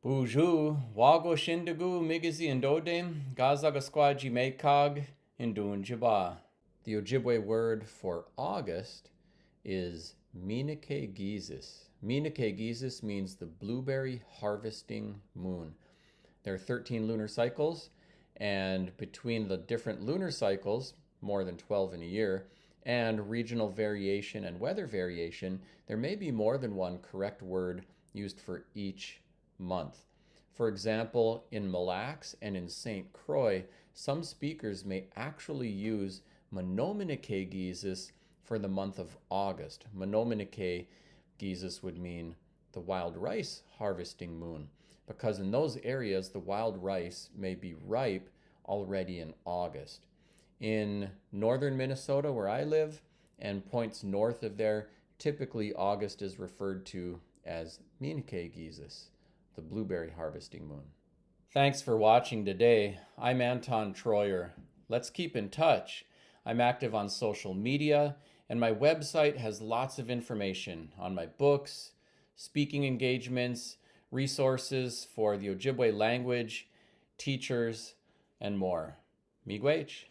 Buju, wago shindagu migizi indodem, gazaga squaji mekag indunjaba. The Ojibwe word for August is Miinike-giizis. Miinike-giizis means the blueberry harvesting moon. There are 13 lunar cycles, and between the different lunar cycles, more than 12 in a year, and regional variation and weather variation, there may be more than one correct word used for each month. For example, in Mille Lacs and in St. Croix, some speakers may actually use Miinike-giizis for the month of August. Miinike-giizis would mean the wild rice harvesting moon, because in those areas the wild rice may be ripe already in August. In northern Minnesota, where I live, and points north of there, typically August is referred to as Miinike-giizis, the blueberry harvesting moon. Thanks for watching today. I'm Anton Treuer. Let's keep in touch. I'm active on social media, and my website has lots of information on my books, speaking engagements, resources for the Ojibwe language, teachers, and more. Miigwech.